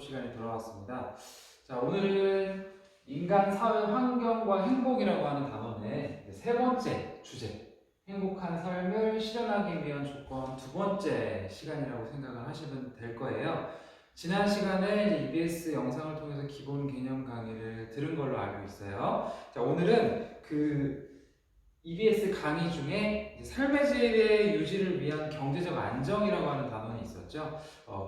시간이 돌아왔습니다. 자, 오늘은 인간 사회 환경과 행복이라고 하는 단원의 세 번째 주제, 행복한 삶을 실현하기 위한 조건 두 번째 시간이라고 생각을 하시면 될 거예요. 지난 시간에 이제 EBS 영상을 통해서 기본 개념 강의를 들은 걸로 알고 있어요. 자, 오늘은 그 EBS 강의 중에 삶의 질의 유지를 위한 경제적 안정이라고 하는 단원이 있었죠.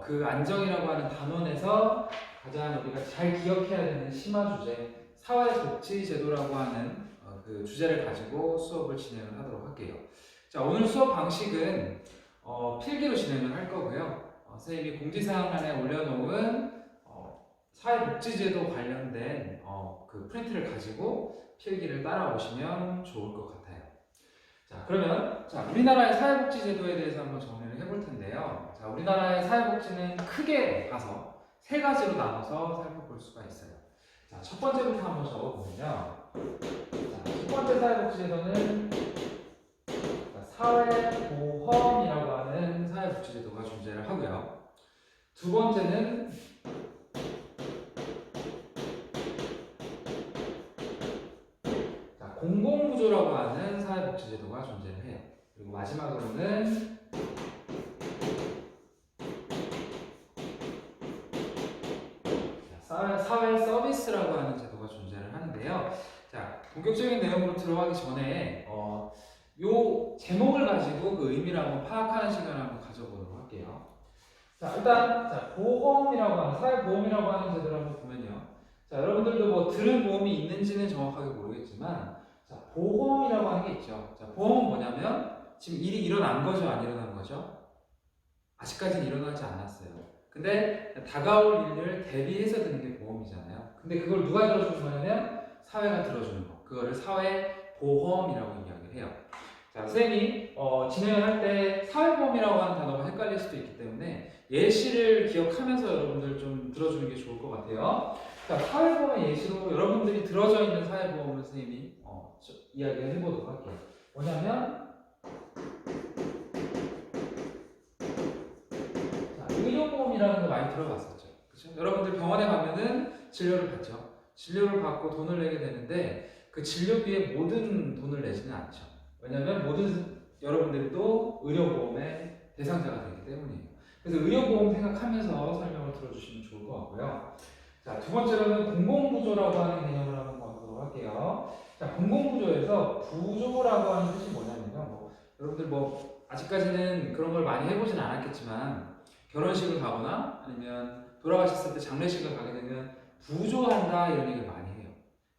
그 안정이라고 하는 단원에서 가장 우리가 잘 기억해야 되는 심화 주제, 사회복지제도라고 하는 그 주제를 가지고 수업을 진행을 하도록 할게요. 자, 오늘 수업 방식은 필기로 진행을 할 거고요. 선생님이 공지사항란에 올려놓은 사회복지제도 관련된 그 프린트를 가지고 필기를 따라오시면 좋을 것 같아요. 자, 그러면 우리나라의 사회복지제도에 대해서 한번 정리를 해볼 텐데요. 자, 우리나라의 사회복지는 크게 봐서 세 가지로 나눠서 살펴볼 수가 있어요. 자, 첫 번째부터 한번 적어보면요. 자, 첫 번째 사회복지제도는 사회보험이라고 하는 사회복지제도가 존재를 하고요. 두 번째는 공공부조라고 하는 사회복지제도가 존재를 해요. 그리고 마지막으로는 사회 서비스라고 하는 제도가 존재를 하는데요. 자, 본격적인 내용으로 들어가기 전에 요 제목을 가지고 그 의미를 한번 파악하는 시간을 한번 가져보도록 할게요. 자, 일단 보험이라고 하는 사회보험이라고 하는 제도를 한번 보면요. 자, 여러분들도 뭐 들은 보험이 있는지는 정확하게 모르겠지만 자, 보험이라고 하는 게 있죠. 자, 보험은 뭐냐면 지금 일이 일어난 거죠, 안 일어난 거죠? 아직까지는 일어나지 않았어요. 근데 다가올 일을 대비해서 드는 게 보험이잖아요. 근데 그걸 누가 들어주는 거냐면 사회가 들어주는 거. 그거를 사회보험이라고 이야기를 해요. 자, 선생님이 진행을 할 때 사회보험이라고 하는 단어가 헷갈릴 수도 있기 때문에 예시를 기억하면서 여러분들 좀 들어주는 게 좋을 것 같아요. 자, 사회보험의 예시로 여러분들이 들어져 있는 사회보험을 선생님이 이야기를 해보도록 할게요. 뭐냐면 자, 의료보험이라는 거 많이 들어봤었죠. 그렇죠? 여러분들 병원에 가면은 진료를 받죠. 진료를 받고 돈을 내게 되는데 그 진료비에 모든 돈을 내지는 않죠. 왜냐하면 모든 여러분들이 또 의료보험의 대상자가 되기 때문이에요. 그래서 의료보험 생각하면서 설명을 들어주시면 좋을 것 같고요. 자, 두 번째로는 공공부조라고 하는 개념을 한번 보도록 할게요. 자, 공공부조에서 부조라고 하는 뜻이 뭐냐면요. 여러분들 아직까지는 그런 걸 많이 해보진 않았겠지만 결혼식을 가거나 아니면 돌아가셨을 때 장례식을 가게 되면 부조한다 이런 얘기를 많이 해요.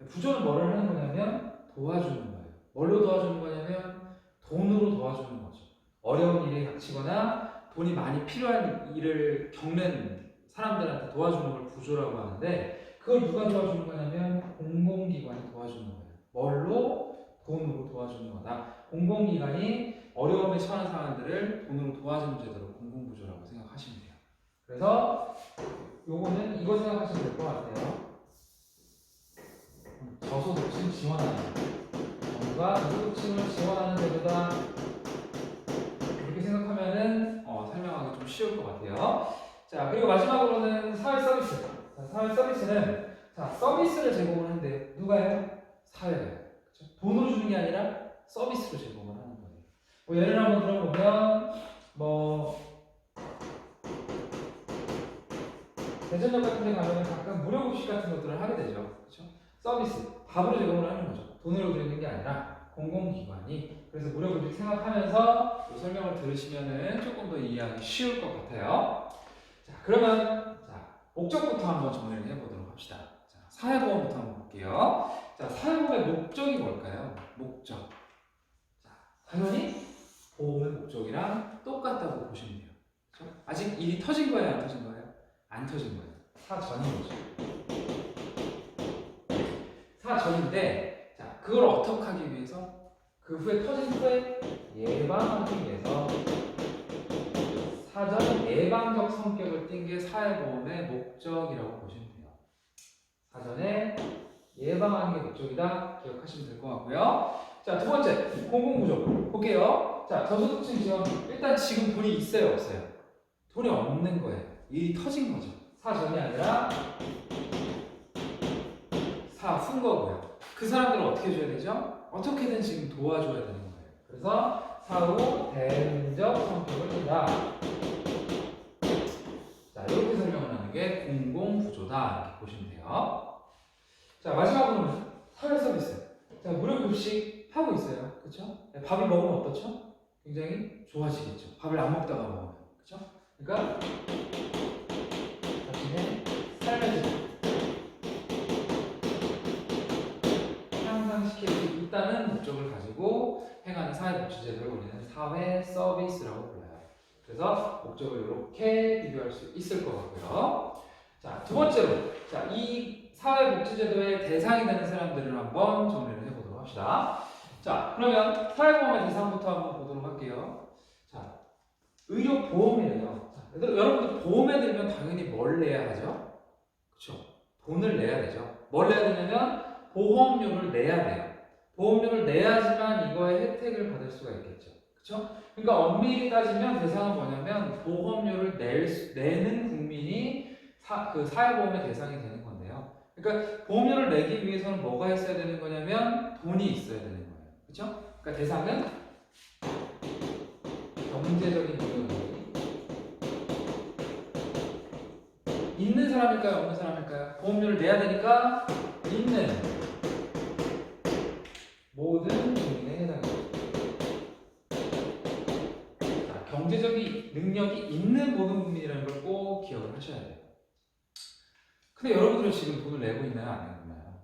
부조는 뭐를 하는 거냐면 도와주는 거예요. 뭘로 도와주는 거냐면 돈으로 도와주는 거죠. 어려운 일에 닥치거나 돈이 많이 필요한 일을 겪는 사람들한테 도와주는 걸 부조라고 하는데 그걸 누가 도와주는 거냐면 공공기관이 도와주는 거예요. 뭘로? 돈으로 도와주는 거다. 공공기관이 어려움에 처한 사람들을 돈으로 도와주는 제도를 공공부조라고 생각하시면 돼요. 그래서 요거는 이거 생각하시면 될 것 같아요. 저소득층 지원하는 정부가 저소득층을 지원하는 제도다. 이렇게 생각하면은 설명하기 좀 쉬울 것 같아요. 자, 그리고 마지막으로는 사회 서비스. 자, 사회 서비스는 서비스를 제공을 하는데요. 누가요? 사회가요. 그렇죠? 돈으로 주는 게 아니라 서비스로 제공을 하는 거예요. 예를 한번 들어보면 대전역 같은 데 가면 가끔 무료급식 같은 것들을 하게 되죠. 그렇죠? 서비스, 밥으로 제공을 하는 거죠. 돈으로 드리는 게 아니라 공공기관이. 그래서 무료급식 생각하면서 설명을 들으시면은 조금 더 이해하기 쉬울 것 같아요. 자, 그러면 목적부터 한번 정리를 해보도록 합시다. 자, 사회보험부터 한번 볼게요. 자, 사회보험의 목적이 뭘까요? 목적. 자, 당연히 보험의 목적이랑 똑같다고 보시면 돼요. 그렇죠? 아직 일이 터진 거예요, 안 터진 거예요? 안 터진 거예요. 사전인 거죠. 사전인데, 자, 그걸 어떻게 하기 위해서? 그 후에 터진 후에 예방하기 위해서 사전 예방적 성격을 띈 게 사회보험의 목적이라고 보시면 돼요. 사전에 예방하는 게 목적이다. 기억하시면 될 것 같고요. 자, 두 번째, 공공부조. 볼게요. 자, 저소득층 지원. 일단 지금 돈이 있어요, 없어요? 돈이 없는 거예요. 일이 터진 거죠. 사전이 아니라 사후인 거고요. 그 사람들을 어떻게 해줘야 되죠? 어떻게든 지금 도와줘야 되는 거예요. 그래서 사후 대응적 성격을 띈다. 자, 이렇게 설명을 하는 게 공공구조다. 이렇게 보시면 돼요. 자, 마지막으로는 사회 서비스. 자, 무료 급식 하고 있어요. 그렇죠? 밥을 먹으면 어떻죠? 굉장히 좋아지겠죠. 밥을 안 먹다가 먹으면. 그렇죠? 그러니까 자신의 삶의 질 향상시킬 수 있다는 목적을 가지고 행하는 사회복지제도를 우리는 사회 서비스라고 불러요. 그래서 목적을 이렇게 비교할 수 있을 것 같고요. 자, 두 번째로, 자, 이 사회복지제도의 대상이 되는 사람들을 한번 정리를 해보도록 합시다. 자, 그러면 사회보험의 대상부터 한번 보도록 할게요. 자, 의료보험이래요. 자, 여러분들 보험에 들면 당연히 뭘 내야 하죠? 그쵸? 돈을 내야 되죠. 뭘 내야 되냐면 보험료를 내야 돼요. 보험료를 내야지만 이거의 혜택을 받을 수가 있겠죠. 그쵸? 그러니까 엄밀히 따지면 대상은 뭐냐면 보험료를 내는 국민이 그 사회보험의 대상이 되는 건데요. 그러니까 보험료를 내기 위해서는 뭐가 있어야 되는 거냐면 돈이 있어야 되는 거예요. 그렇죠? 그러니까 대상은 경제적인 능력이 있는 사람일까요? 없는 사람일까요? 보험료를 내야 되니까 있는 모든 국민에 해당합니다. 자, 경제적인 능력이 있는 모든 국민이라는 걸 꼭 기억을 하셔야 돼요. 근데 여러분들은 지금 돈을 내고 있나요? 안 내고 있나요?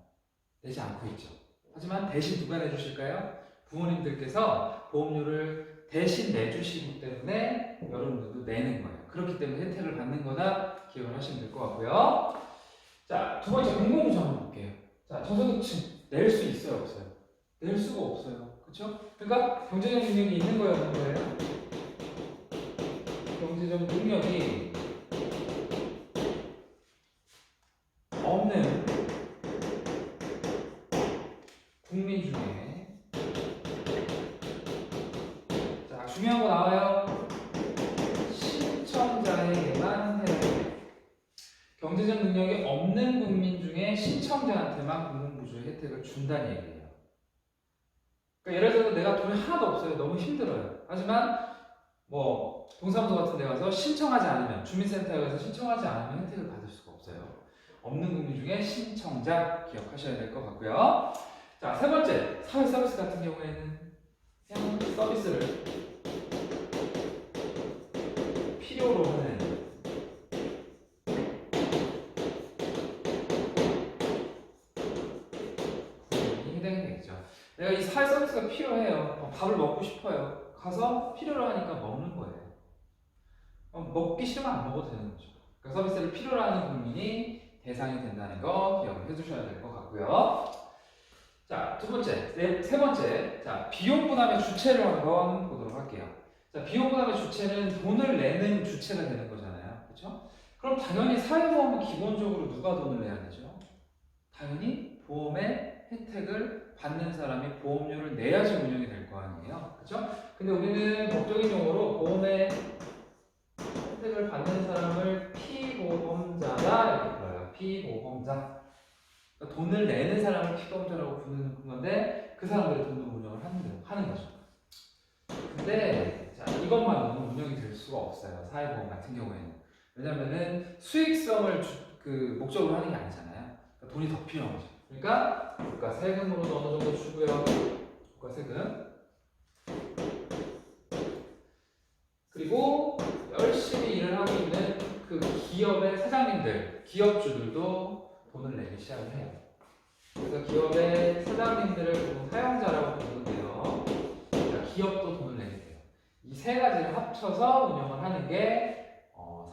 내지 않고 있죠. 하지만 대신 누가 내주실까요? 부모님들께서 보험료를 대신 내주시기 때문에 여러분들도 내는 거예요. 그렇기 때문에 혜택을 받는 거다 기억을 하시면 될 것 같고요. 자, 두 번째 공공구조 한번 볼게요. 자, 저소득층 낼 수 있어요, 없어요? 낼 수가 없어요. 그렇죠? 그러니까 경제적 능력이 있는 거예요, 없는 거예요? 경제적 능력이 없는 국민 중에, 자, 중요한 거 나와요. 신청자에게만 해당해요. 경제적 능력이 없는 국민 중에 신청자한테만 공공구조의 혜택을 준다는 얘기예요. 그러니까 예를 들어서 내가 돈이 하나도 없어요. 너무 힘들어요. 하지만 뭐 동사무소 같은 데 가서 신청하지 않으면, 주민센터에 가서 신청하지 않으면 혜택을 받을 수가 없어요. 없는 국민 중에 신청자 기억하셔야 될 것 같고요. 자, 세 번째, 사회 서비스 같은 경우에는 그냥 서비스를 필요로 하는 국민이 해당이 되겠죠. 내가 이 사회 서비스가 필요해요. 밥을 먹고 싶어요. 가서 필요로 하니까 먹는 거예요. 먹기 싫으면 안 먹어도 되는 거죠. 그러니까 서비스를 필요로 하는 국민이 대상이 된다는 거 기억을 해주셔야 될 것 같고요. 자, 세 번째, 자, 비용 부담의 주체를 한번 보도록 할게요. 자, 비용 부담의 주체는 돈을 내는 주체가 되는 거잖아요. 그렇죠? 그럼 당연히 사회보험은 기본적으로 누가 돈을 내야 되죠? 당연히 보험의 혜택을 받는 사람이 보험료를 내야지 운영이 될 거 아니에요. 그렇죠? 근데 우리는 법적인 용어로 보험의 혜택을 받는 사람을 피보험자다 이렇게 불러요. 피보험자. 그러니까 돈을 내는 사람을 피보험자라고 부르는 건데 그 사람들이 돈으로 운영을 하는 거죠. 근데 자, 이것만으로는 운영이 될 수가 없어요. 사회보험 같은 경우에는. 왜냐면은 수익성을 목적으로 하는 게 아니잖아요. 그러니까 돈이 더 필요한 거죠. 그러니까 국가 세금으로도 어느 정도 주고요. 국가 세금. 그리고 열심히 일을 하고 있는 그 기업의 사장님들, 기업주들도 돈을 내기 시작을 해요. 그래서 기업의 사장님들을 보통 사용자라고 부르는데요. 그러니까 기업도 돈을 내게 돼요. 이 세 가지를 합쳐서 운영을 하는 게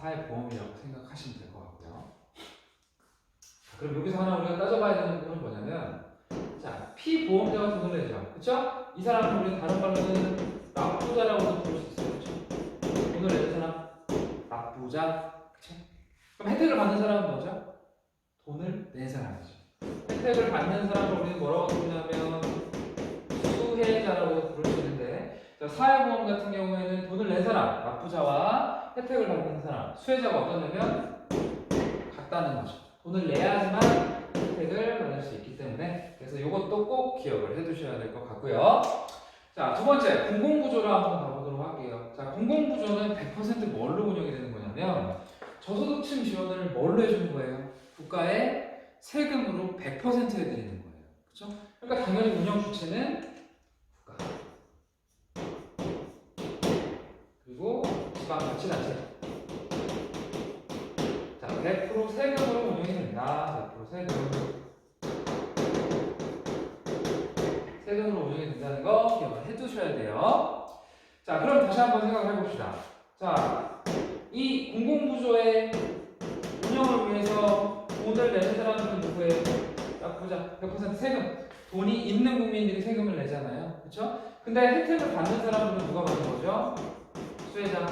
사회보험이라고 생각하시면 될 것 같고요. 자, 그럼 여기서 하나 우리가 따져봐야 되는 부분은 뭐냐면, 자, 피보험자가 돈을 내죠. 그쵸? 이 사람을 우리는 다른 말로는 납부자라고도 부를 수 있어요. 그쵸? 돈을 내는 사람, 납부자. 그쵸? 그럼 혜택을 받는 사람은 뭐죠? 돈을 낸 사람이죠. 혜택을 받는 사람을 우리는 뭐라고 부르냐면 수혜자라고 부를 수 있는데, 자, 사회보험 같은 경우에는 돈을 낸 사람, 납부자와 혜택을 받는 사람, 수혜자가 어떠냐면 없다는 거죠. 돈을 내야지만 혜택을 받을 수 있기 때문에 그래서 이것도 꼭 기억을 해두셔야 될 것 같고요. 자, 두 번째 공공구조로 한번 가보도록 할게요. 자, 공공구조는 100% 뭘로 운영이 되는 거냐면 저소득층 지원을 뭘로 해주는 거예요? 국가의 세금으로 100% 해드리는 거예요. 그렇죠? 그러니까 당연히 운영 주체는 국가 그리고 지방자치단체. 자, 100% 세금으로 운영이 된다. 100% 세금으로 운영이 된다는 거 기억을 해두셔야 돼요. 자, 그럼 다시 한번 생각을 해봅시다. 자, 이 공공구조의 운영을 위해서 돈을 내는 사람들은 누구예요? 딱 보자. 100% 세금. 돈이 있는 국민들이 세금을 내잖아요. 그렇죠? 근데 혜택을 받는 사람들은 누가 받는 거죠? 수혜자.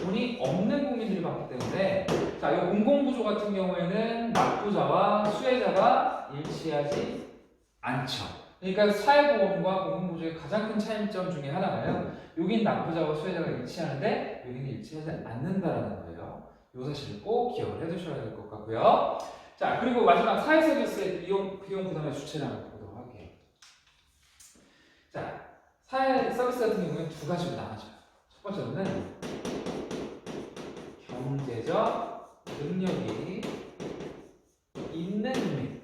돈이 없는 국민들이 받기 때문에 자, 이 공공구조 같은 경우에는 납부자와 수혜자가 일치하지 않죠. 그러니까 사회보험과 공공구조의 가장 큰 차이점 중에 하나가요. 여긴 납부자와 수혜자가 일치하는데 여기는 일치하지 않는다라는 거예요. 이 사실을 꼭 기억을 해두셔야 될 것 같고요. 자, 그리고 마지막 사회서비스의 비용 부담의 주체를 한번 보도록 할게요. 자, 사회서비스 같은 경우는 두 가지로 나눠져요. 첫 번째로는 경제적 능력이 있는 국민.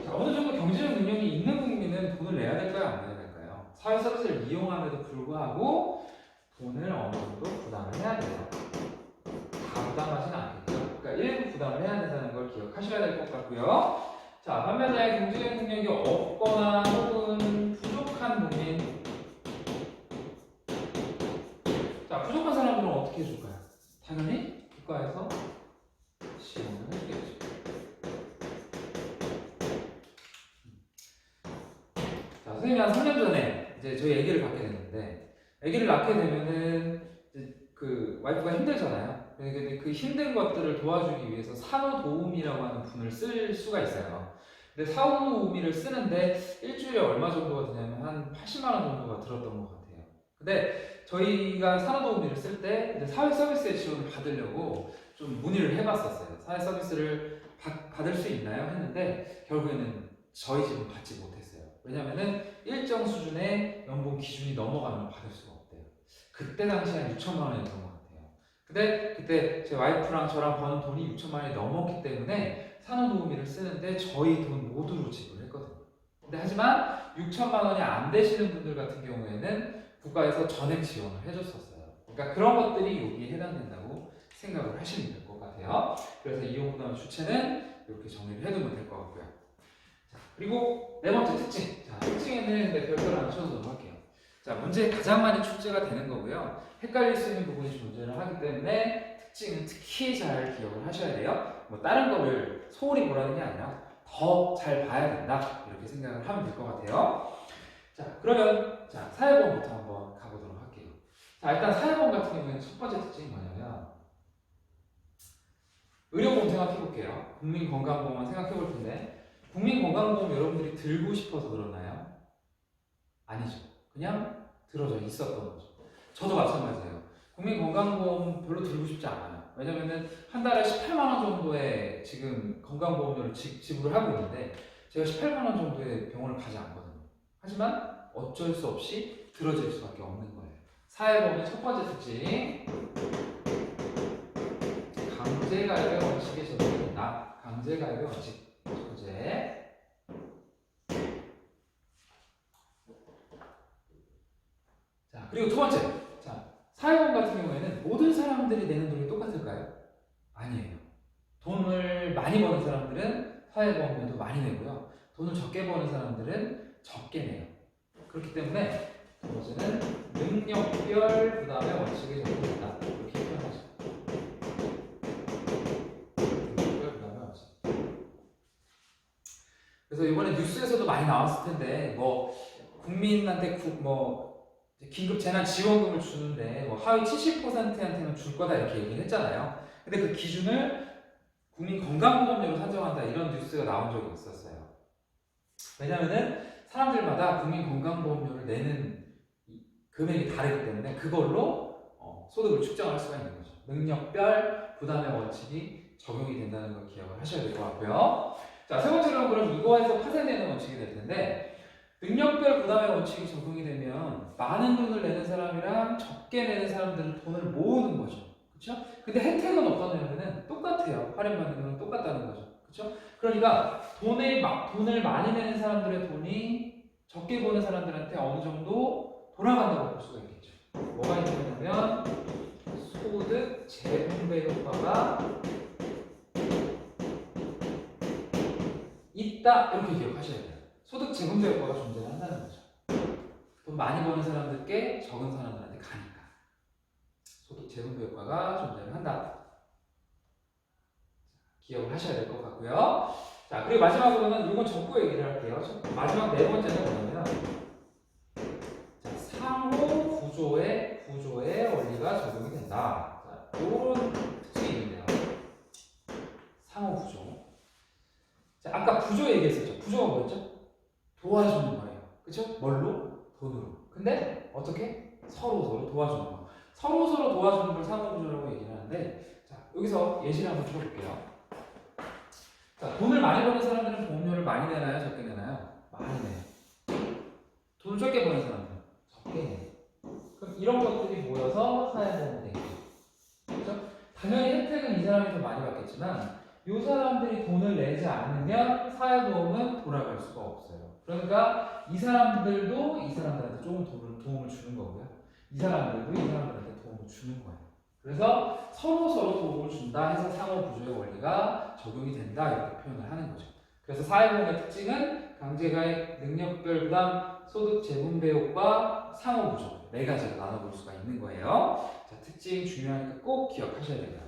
자, 어느 정도 경제적 능력이 있는 국민은 돈을 내야 될까요? 안 내야 될까요? 사회 서비스를 이용함에도 불구하고 돈을 어느 정도 부담을 해야 돼요. 다 부담하지는 않겠죠. 그러니까 일부 부담을 해야 된다는 걸 기억하셔야 될 것 같고요. 자, 반면에 경제적 능력이 없거나 혹은 부족한 국민. 자, 부족한 사람들은 어떻게 해줄까요? 당연히 국가에서 지원을 해주겠죠. 자, 선생님이 한 3년 전에 이제 저희 아기를 갖게 됐는데, 아기를 낳게 되면은 이제 그 와이프가 힘들잖아요. 근데 그 힘든 것들을 도와주기 위해서 산후도우미라고 하는 분을 쓸 수가 있어요. 근데 산후도우미를 쓰는데 일주일에 얼마 정도가 드냐면 한 80만 원 정도가 들었던 것 같아요. 근데 저희가 산후도우미를 쓸 때 사회 서비스의 지원을 받으려고 좀 문의를 해봤었어요. 사회 서비스를 받을 수 있나요? 했는데 결국에는 저희 집은 받지 못했어요. 왜냐면은 일정 수준의 연봉 기준이 넘어가면 받을 수가 없대요. 그때 당시에 한 6천만 원이었던 것 같아요. 근데 그때 제 와이프랑 저랑 버는 돈이 6천만 원이 넘었기 때문에 산후도우미를 쓰는데 저희 돈 모두로 지불을 했거든요. 근데 하지만 6천만 원이 안 되시는 분들 같은 경우에는 국가에서 전액 지원을 해줬었어요. 그러니까 그런 것들이 여기에 해당된다고 생각을 하시면 될 것 같아요. 그래서 이용부담 주체는 이렇게 정리를 해두면 될 것 같고요. 자, 그리고 네 번째 특징. 자, 특징에는 별표를 하나 쳐주도록 할게요. 자, 문제에 가장 많이 출제가 되는 거고요. 헷갈릴 수 있는 부분이 존재를 하기 때문에 특징은 특히 잘 기억을 하셔야 돼요. 뭐 다른 거를 소홀히 보라는 게 아니라 더 잘 봐야 된다. 이렇게 생각을 하면 될 것 같아요. 자, 그러면 자, 사회보험부터 한번 가보도록 할게요. 자, 일단 사회보험 같은 경우에는 첫 번째 특징이 뭐냐면 의료보험 생각해 볼게요. 국민건강보험만 생각해 볼 텐데 국민건강보험 여러분들이 들고 싶어서 그러나요? 아니죠. 그냥 들어져 있었던 거죠. 저도 마찬가지예요. 국민건강보험 별로 들고 싶지 않아요. 왜냐면은 한 달에 18만 원 정도의 지금 건강보험료를 지불을 하고 있는데 제가 18만 원 정도의 병원을 가지 않거든요. 하지만 어쩔 수 없이 들어질 수밖에 없는 거예요. 사회보험의 첫 번째 특징, 강제가입의 원칙에 적용된다. 강제가입의 원칙. 첫 번째. 자, 그리고 두 번째. 자, 사회보험 같은 경우에는 모든 사람들이 내는 돈이 똑같을까요? 아니에요. 돈을 많이 버는 사람들은 사회보험료도 많이 내고요. 돈을 적게 버는 사람들은 적게 내요. 그렇기 때문에 두 번째는 능력별 부담의 원칙에 적용된다. 이렇게 표현하죠. 능력별 부담의 원칙. 그래서 이번에 뉴스에서도 많이 나왔을 텐데 뭐 국민한테 긴급 재난 지원금을 주는데 뭐 하위 70%한테는 줄 거다 이렇게 얘기를 했잖아요. 근데 그 기준을 국민건강보험료로 산정한다 이런 뉴스가 나온 적이 있었어요. 왜냐면은 사람들마다 국민건강보험료를 내는 금액이 다르기 때문에 그걸로 소득을 측정할 수가 있는 거죠. 능력별 부담의 원칙이 적용이 된다는 걸 기억을 하셔야 될 것 같고요. 자, 세 번째로는 그럼 이거에서 파생되는 원칙이 될 텐데 능력별 부담의 원칙이 적용이 되면 많은 돈을 내는 사람이랑 적게 내는 사람들은 돈을 모으는 거죠. 그렇죠? 근데 혜택은 어떠냐면은 똑같아요. 할인받는 건 똑같다는 거죠. 그렇죠? 그러니까 돈을 많이 내는 사람들의 돈이 적게 버는 사람들한테 어느 정도 돌아간다고 볼 수가 있겠죠. 뭐가 있냐면 소득 재분배 효과가 있다 이렇게 기억하셔야 돼요. 소득 재분배 효과가 존재한다는 거죠. 돈 많이 버는 사람들께 적은 사람들한테 가니까 소득 재분배 효과가 존재를 한다. 기억을 하셔야 될 것 같고요. 자, 그리고 마지막으로는 이건 적고 얘기를 할게요. 마지막 네 번째는 뭐냐면 자, 상호 구조의 원리가 적용이 된다. 자, 이런 특징이 있는데요. 상호 구조. 자, 아까 구조 얘기했었죠. 구조가 뭐였죠? 도와주는 거예요. 그쵸? 뭘로? 돈으로. 근데 어떻게? 서로 도와주는 거. 서로 도와주는 걸 상호 구조라고 얘기를 하는데 자, 여기서 예시를 한번 들어볼게요. 자, 돈을 많이 버는 사람들은 보험료를 많이 내나요? 적게 내나요? 많이 내요. 돈을 적게 버는 사람들은 적게 내요. 그럼 이런 것들이 모여서 사회보험이 되겠죠. 그렇죠? 당연히 혜택은 이 사람이 더 많이 받겠지만 이 사람들이 돈을 내지 않으면 사회보험은 돌아갈 수가 없어요. 그러니까 이 사람들도 이 사람들한테 조금 도움을 주는 거고요. 이 사람들도 이 사람들한테 도움을 주는 거예요. 그래서 서로 도움을 준다 해서 상호 구조의 원리가 적용이 된다 이렇게 표현을 하는 거죠. 그래서 사회보험의 특징은 강제가액, 능력별 부담, 소득 재분배 효과, 상호 구조 네 가지로 나눠볼 수가 있는 거예요. 자, 특징 중요하니까 꼭 기억하셔야 돼요.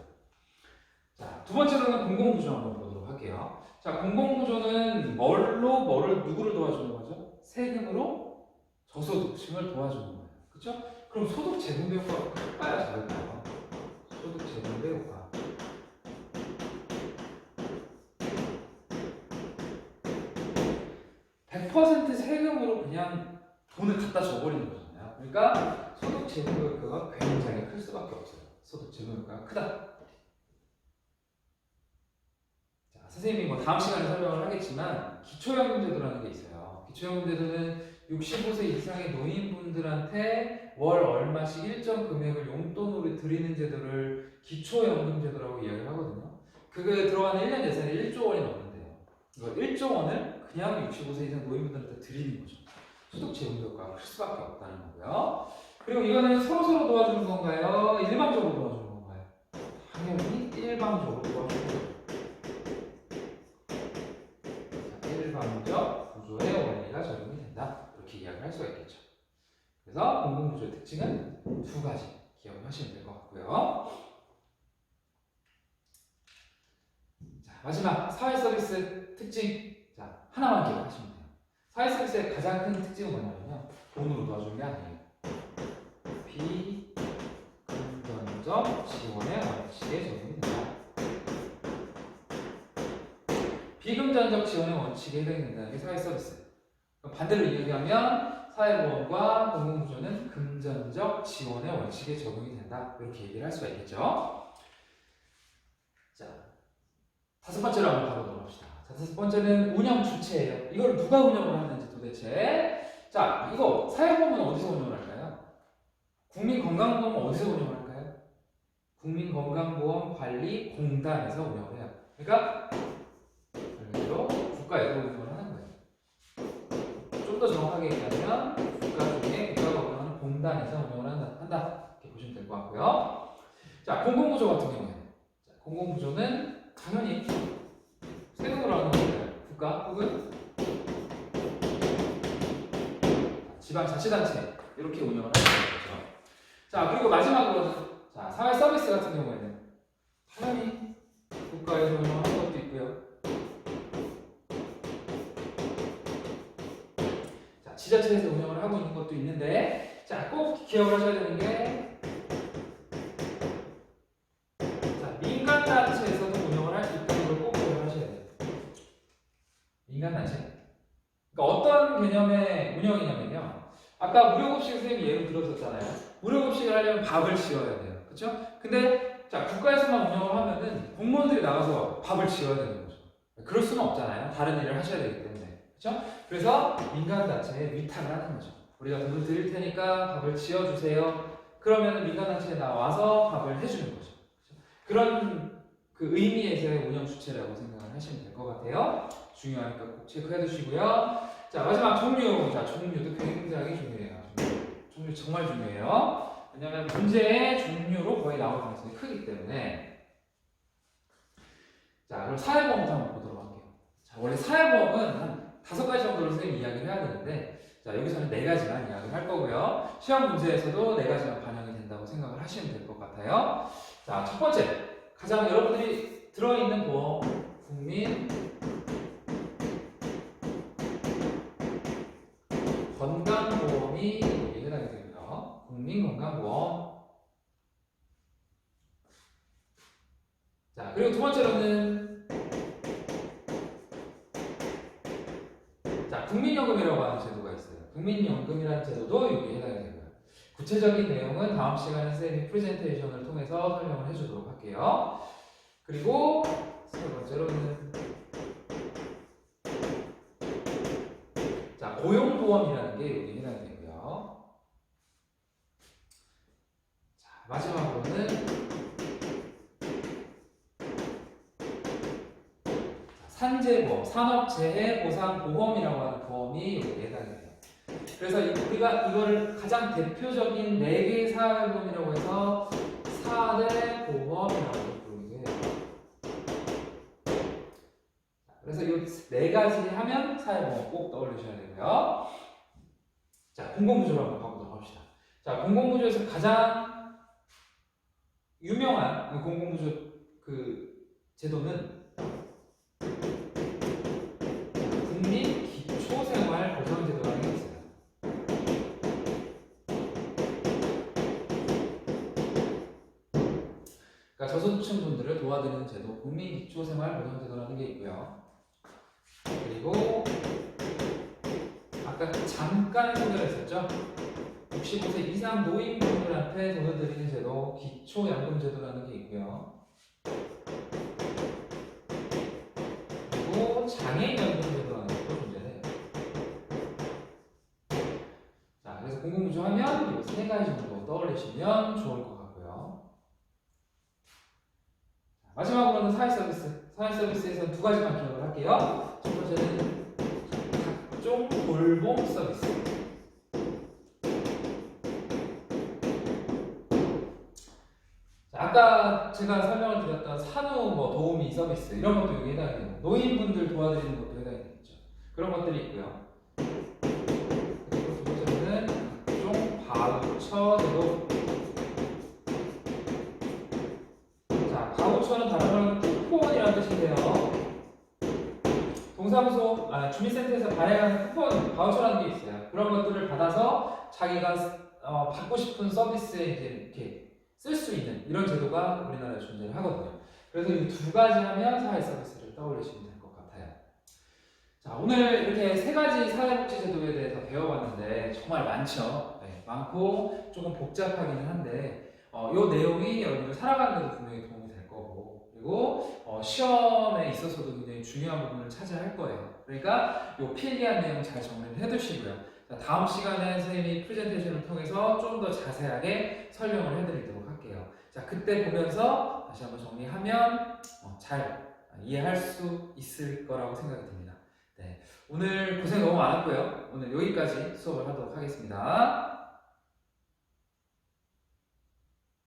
자, 두 번째로는 공공구조 한번 보도록 할게요. 자, 공공구조는 누구를 도와주는 거죠? 세금으로 저소득층을 도와주는 거예요. 그렇죠? 그럼 소득 재분배 효과가 클까요? 작을까요? 소득 재분배 효과. 100% 세금으로 그냥 돈을 갖다 줘버리는 거잖아요. 그러니까 소득 재분배 효과가 굉장히 클 수밖에 없어요. 소득 재분배 효과가 크다. 자, 선생님이 뭐 다음 시간에 설명을 하겠지만 기초연금제도라는 게 있어요. 기초연금제도는 65세 이상의 노인분들한테 월 얼마씩 일정 금액을 용돈으로 드리는 제도를 기초연금제도라고 이야기를 하거든요. 그게 들어가는 1년 예산이 1조 원이 넘는데요. 이거 1조 원을 그냥 65세 이상 노인분들한테 드리는 거죠. 소득 재분배 효과가 클 수밖에 없다는 거고요. 그리고 이거는 서로 도와주는 건가요? 일방적으로 도와주는 건가요? 당연히 일방적으로 도와주는 거죠. 일방적 구조의 원리가 적용이 된다. 이렇게 이야기를 할 수가 있겠죠. 그래서 공공구조의 특징은 두 가지 기억을 하시면 될 것 같고요. 자, 마지막 사회서비스 특징. 자, 하나만 기억하시면 돼요. 사회서비스의 가장 큰 특징은 뭐냐면요. 돈으로 도와주는 게 아니에요. 비금전적 지원의 원칙에 적용이 된다. 비금전적 지원의 원칙에 해당이 된다는 게 사회서비스. 반대로 얘기하면 사회보험과 공공구조는 금전적 지원의 원칙에 적용이 된다. 이렇게 얘기를 할 수가 있겠죠. 자, 다섯 번째로 한번 가보도록 합시다. 자, 다섯 번째는 운영 주체예요. 이걸 누가 운영을 하는지 도대체. 자, 이거 사회보험은 어디서 운영을 할까요? 국민건강보험은 어디서 운영을 할까요? 국민건강보험관리공단에서 운영을 해요. 그러니까 국가에서 운영을 하는 거예요. 좀 더 정확하게 얘기하면 국가 중에 국가가 운영하는 공단에서 운영을 한다. 이렇게 보시면 될 것 같고요. 자, 공공구조 같은 경우에는 공공구조는 당연히 세금으로 하는 거예요. 국가 혹은 지방자치단체 이렇게 운영을 하는 거죠. 자, 그리고 마지막으로는 자, 사회서비스 같은 경우에는 당연히 국가에서 운영하는 것도 있고요. 지자체에서 운영을 하고 있는 것도 있는데 자, 꼭 기억을 하셔야 되는 게 자, 민간단체에서도 운영을 할 수 있다는 걸 꼭 기억을 하셔야 돼요. 민간단체. 그러니까 어떤 개념의 운영이냐면요. 아까 무료급식 선생님이 예를 들었었잖아요. 무료급식을 하려면 밥을 지어야 돼요. 그렇죠? 근데 자, 국가에서만 운영을 하면은 공무원들이 나가서 밥을 지어야 되는 거죠. 그럴 수는 없잖아요. 다른 일을 하셔야 되기 때문에. 그렇죠? 그래서 민간단체에 위탁을 하는 거죠. 우리가 돈을 드릴 테니까 밥을 지어주세요. 그러면 민간단체에 나와서 밥을 해주는 거죠. 그렇죠? 그런 그 의미에서의 운영 주체라고 생각을 하시면 될 것 같아요. 중요하니까 꼭 체크해 두시고요. 자, 마지막 종류. 자, 종류도 굉장히 중요해요. 종류 정말 중요해요. 왜냐하면 문제의 종류로 거의 나올 가능성이 크기 때문에. 자, 그럼 사회보험부터 한번 보도록 할게요. 자, 원래 사회보험은 한 5가지 정도로 선생님이 이야기를 해야 되는데, 자, 여기서는 4가지만 이야기를 할 거고요. 시험 문제에서도 4가지만 반영이 된다고 생각을 하시면 될 것 같아요. 자, 첫 번째. 가장 여러분들이 들어있는 보험, 국민 건강보험이 여기에 해당이 되고요. 국민건강보험. 자, 그리고 두 번째로는 자, 국민연금이라고 하는 제도가 있어요. 국민연금이라는 제도도 여기에 해당이 되고요. 구체적인 내용은 다음 시간에 선생님이 프레젠테이션을 통해서 설명을 해주도록 할게요. 그리고 세 번째로는 자, 고용보험이라는 게 여기에 해당이 되고요. 자, 마지막으로는 산재보험, 산업재해보상보험이라고 하는 보험이 여기에 해당이 돼요. 그래서 우리가 이거를 가장 대표적인 4개의 사회보험이라고 해서 4대 보험이라고 부르기도 해요. 그래서 이 4가지 하면 사회보험 꼭 떠올리셔야 되고요. 자, 공공구조로 한번 가보도록 합시다. 자, 공공구조에서 가장 유명한 공공구조 그 제도는 국민기초생활보장제도라는 게 있어요. 그러니까 저소득층 분들을 도와드리는 제도, 국민기초생활보장제도라는 게 있고요. 그리고 아까 잠깐 소개를 했었죠. 65세 이상 노인분들한테 돈을 드리는 제도, 기초연금제도라는 게 있고요. 그리고 장애인연금제도라는 것도 존재해요. 자, 그래서 공공구조 하면 이 3가지 정도 떠올리시면 좋을 것 같고요. 자, 마지막으로는 사회서비스. 사회서비스에서는 2가지만 기억을 할게요. 첫 번째는 각종 돌봄 서비스. 아까 제가 설명을 드렸던 산후 도우미 서비스 이런 것도 여기 해당이 됩니다. 노인분들 도와드리는 것도 해당이 되겠죠. 그런 것들이 있고요. 그리고 두 번째는 각종 바우처 제도. 자, 바우처는 다른 말로 쿠폰이라는 뜻인데요. 동사무소, 주민센터에서 발행하는 쿠폰, 바우처라는 게 있어요. 그런 것들을 받아서 자기가 받고 싶은 서비스에 이제 이렇게 쓸 수 있는 이런 제도가 우리나라에 존재를 하거든요. 그래서 이 2가지 하면 사회 서비스를 떠올리시면 될 것 같아요. 자, 오늘 이렇게 3가지 사회복지제도에 대해서 배워봤는데 정말 많죠. 네, 많고 조금 복잡하기는 한데 이 내용이 여러분들 살아가는 데도 분명히 도움이 될 거고, 그리고 시험에 있어서도 굉장히 중요한 부분을 차지할 거예요. 그러니까 이 필기한 내용 잘 정리를 해두시고요. 자, 다음 시간에 선생님이 프레젠테이션을 통해서 좀 더 자세하게 설명을 해드리도록 할게요. 자, 그때 보면서 다시 한번 정리하면 잘 이해할 수 있을 거라고 생각이 듭니다. 네, 오늘 고생 너무 많았고요. 오늘 여기까지 수업을 하도록 하겠습니다.